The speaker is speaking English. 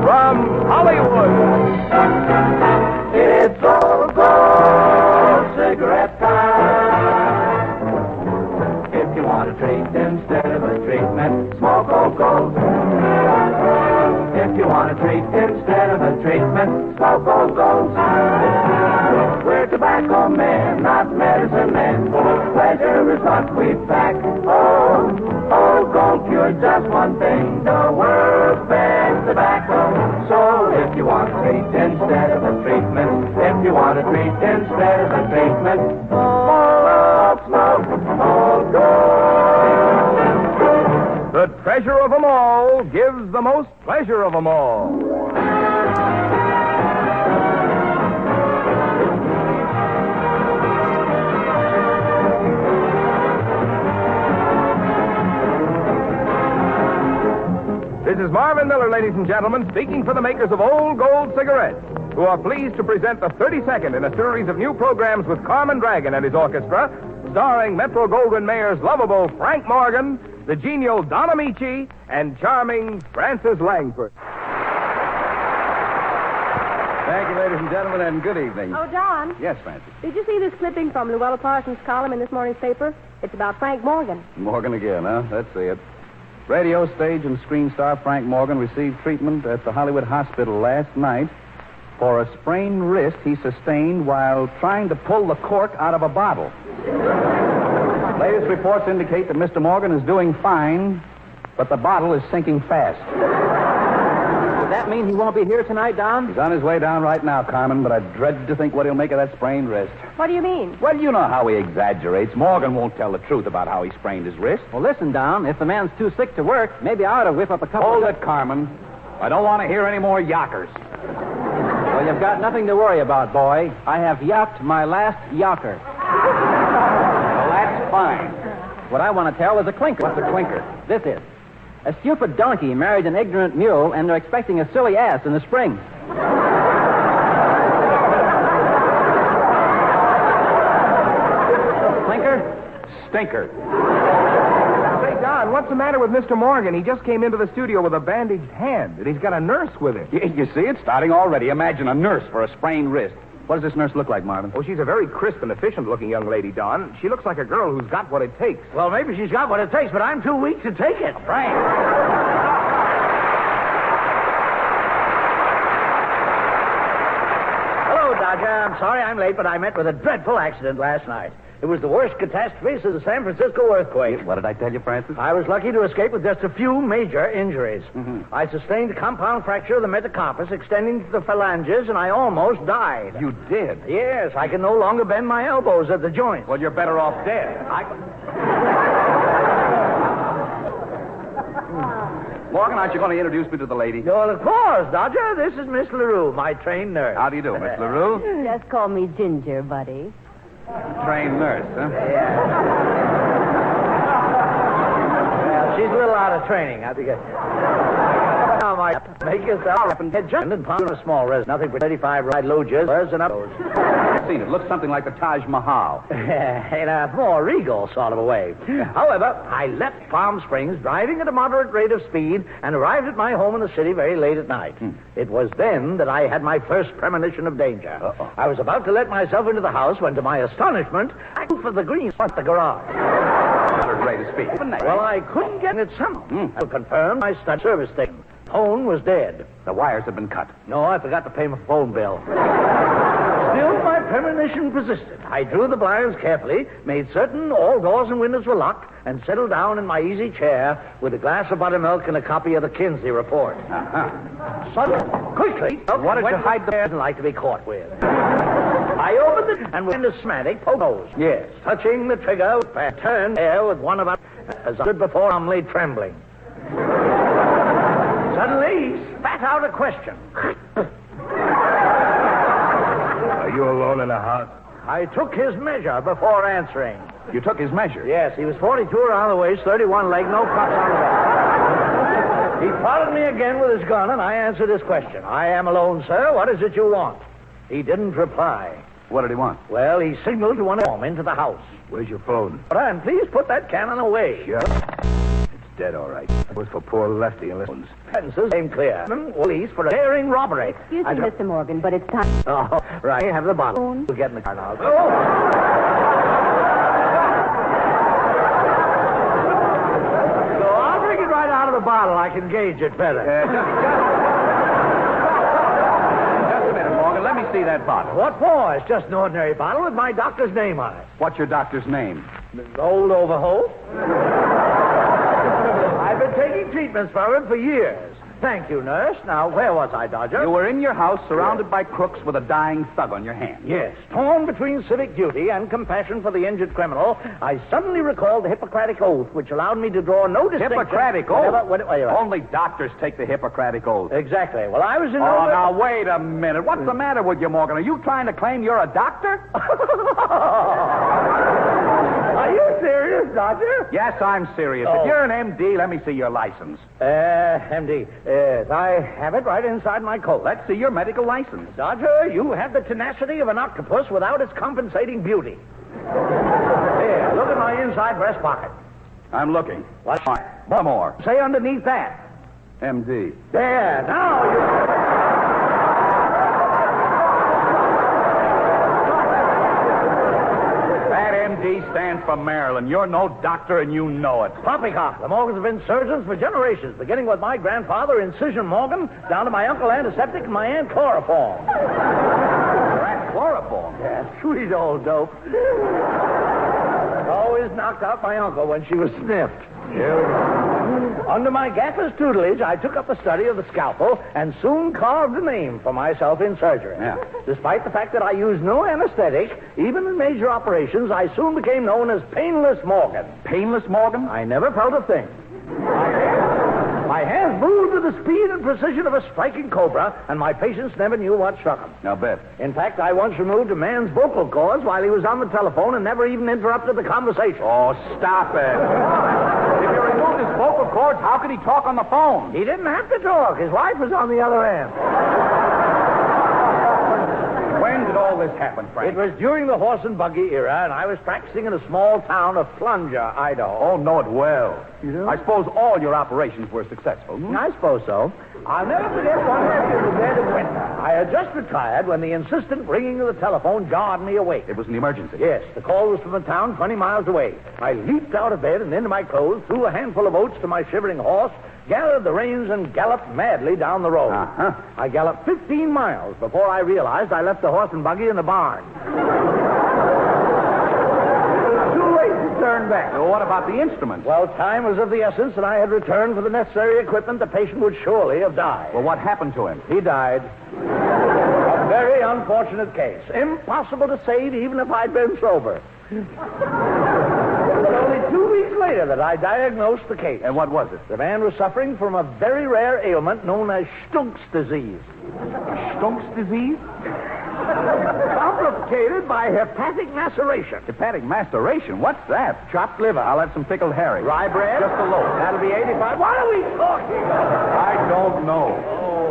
from Hollywood. It's all gold cigarette time. If you want a treat instead of a treatment, smoke all gold. If you want a treat instead of a treatment, smoke all gold. We're tobacco men, not medicine men. Pleasure is what we pack. Oh, gold cure just one thing, the world's best tobacco. So if you want a treat instead of a treatment, if you want a treat instead of a treatment, smoke all gold. The treasure of them all gives the most pleasure of them all. This is Marvin Miller, ladies and gentlemen, speaking for the makers of Old Gold cigarettes, who are pleased to present the 32nd in a series of new programs with Carmen Dragon and his orchestra, starring Metro-Goldwyn-Mayer's lovable Frank Morgan, the genial Don Ameche, and charming Frances Langford. Thank you, ladies and gentlemen, and good evening. Oh, Don. Yes, Francis. Did you see this clipping from Luella Parsons' column in this morning's paper? It's about Frank Morgan. Morgan again, huh? Let's see it. Radio, stage, and screen star Frank Morgan received treatment at the Hollywood Hospital last night for a sprained wrist he sustained while trying to pull the cork out of a bottle. Latest reports indicate that Mr. Morgan is doing fine, but the bottle is sinking fast. Does that mean he won't be here tonight, Don? He's on his way down right now, Carmen, but I dread to think what he'll make of that sprained wrist. What do you mean? Well, you know how he exaggerates. Morgan won't tell the truth about how he sprained his wrist. Well, listen, Don, if the man's too sick to work, maybe I ought to whip up a couple Hold it, Carmen. I don't want to hear any more yockers. Well, you've got nothing to worry about, boy. I have yocked my last yocker. Well, that's fine. What I want to tell is a clinker. What's a clinker? This is. A stupid donkey married an ignorant mule, and they're expecting a silly ass in the spring. Clinker? Stinker. Say, Don, what's the matter with Mr. Morgan? He just came into the studio with a bandaged hand, and he's got a nurse with him. You see, it's starting already. Imagine a nurse for a sprained wrist. What does this nurse look like, Marvin? Oh, she's a very crisp and efficient-looking young lady, Don. She looks like a girl who's got what it takes. Well, maybe she's got what it takes, but I'm too weak to take it. Frank. Hello, Dodger. I'm sorry I'm late, but I met with a dreadful accident last night. It was the worst catastrophe since the San Francisco earthquake. What did I tell you, Francis? I was lucky to escape with just a few major injuries. Mm-hmm. I sustained a compound fracture of the metacarpus extending to the phalanges, and I almost died. You did? Yes, I can no longer bend my elbows at the joints. Well, you're better off dead. Morgan, aren't you going to introduce me to the lady? Well, of course, Dodger. This is Miss LaRue, my trained nurse. How do you do, Miss LaRue? Just call me Ginger, buddy. Trained nurse, huh? Well, she's a little out of training, I think. Now, my make yourself up and head and pound a small res. Nothing for 35 ride loges and up those. I've seen it. Looks something like the Taj Mahal. In a more regal sort of a way. However, I left Palm Springs driving at a moderate rate of speed and arrived at my home in the city very late at night. It was then that I had my first premonition of danger. Uh-oh. I was about to let myself into the house when, to my astonishment, I looked for the green at the garage. Moderate rate of speed. Well, I couldn't get it somehow. I confirmed my stud service station. Phone was dead. The wires have been cut. No, I forgot to pay my phone bill. Still, my premonition persisted. I drew the blinds carefully, made certain all doors and windows were locked, and settled down in my easy chair with a glass of buttermilk and a copy of the Kinsey report. Suddenly, quickly, What did you hide the doesn't like to be caught with. I opened it and went into asthmatic pose. Yes, touching the trigger, I turned there with one of us as I stood before humbly trembling. Suddenly, he spat out a question. Are you alone in the house? I took his measure before answering. You took his measure? Yes, he was 42 around the waist, 31 leg, no cuts on the back. He prodded me again with his gun, and I answered his question. I am alone, sir. What is it you want? He didn't reply. What did he want? Well, he signaled to one of them into the house. Where's your phone? Brian, please put that cannon away. Sure. It's dead, all right. It was for poor Lefty and Listens. Sentences came clear. Police for a daring robbery. Excuse me, Mr. Morgan, but it's time. Oh, right. Have the bottle. Spoon. We'll get in the car now. So I'll drink it right out of the bottle. I can gauge it better. Just a minute, Morgan. Let me see that bottle. What for? It's just an ordinary bottle with my doctor's name on it. What's your doctor's name? Old Overholt. I've been taking treatments for him for years. Thank you, nurse. Now, where was I, Dodger? You were in your house surrounded by crooks with a dying thug on your hand. Yes. Torn between civic duty and compassion for the injured criminal, I suddenly recalled the Hippocratic Oath, which allowed me to draw no distinction. Hippocratic Oath? Wait. Only doctors take the Hippocratic Oath. Exactly. Well, I was in... Oh, now, wait a minute. What's the matter with you, Morgan? Are you trying to claim you're a doctor? Are you serious, Dodger? Yes, I'm serious. Oh. If you're an MD, let me see your license. MD. Yes, I have it right inside my coat. Let's see your medical license. Dodger, you have the tenacity of an octopus without its compensating beauty. Here, look at my inside breast pocket. I'm looking. What? One more. Say underneath that. MD. There, now you... That MD stands for Maryland. You're no doctor and you know it. Poppycock. The Morgans have been surgeons for generations, beginning with my grandfather, Incision Morgan, down to my uncle Antiseptic and my aunt Chloroform. Your Aunt Chloroform? Yeah, sweet old dope. Always knocked out my uncle when she was sniffed. Under my gaffer's tutelage, I took up the study of the scalpel and soon carved a name for myself in surgery. Yeah. Despite the fact that I used no anesthetic, even in major operations, I soon became known as Painless Morgan. Painless Morgan? I never felt a thing. My hands moved with the speed and precision of a striking cobra, and my patients never knew what struck them. Now, bet. In fact, I once removed a man's vocal cords while he was on the telephone and never even interrupted the conversation. Oh, stop it. If you removed his vocal cords, how could he talk on the phone? He didn't have to talk. His wife was on the other end. When did all this happen, Frank? It was during the horse and buggy era, and I was practicing in a small town of Plunger, Idaho. Oh, know it well. You do? I suppose all your operations were successful. I suppose so. I'll never forget one night in the dead of winter. I had just retired when the insistent ringing of the telephone jarred me awake. It was an emergency. Yes, the call was from a town 20 miles away. I leaped out of bed and into my clothes, threw a handful of oats to my shivering horse, gathered the reins, and galloped madly down the road. Uh-huh. I galloped 15 miles before I realized I left the horse and buggy in the barn. Too late to turn back. So what about the instruments? Well, time was of the essence, and I had returned for the necessary equipment. The patient would surely have died. Well, what happened to him? He died. A very unfortunate case. Impossible to save even if I'd been sober. It was only 2 weeks later that I diagnosed the case. And what was it? The man was suffering from a very rare ailment known as Stunk's disease. Stunk's disease? Complicated by hepatic maceration. Hepatic maceration? What's that? Chopped liver. I'll have some pickled herring. Rye bread? Just a loaf. That'll be 85. What are we talking about? I don't know. Oh,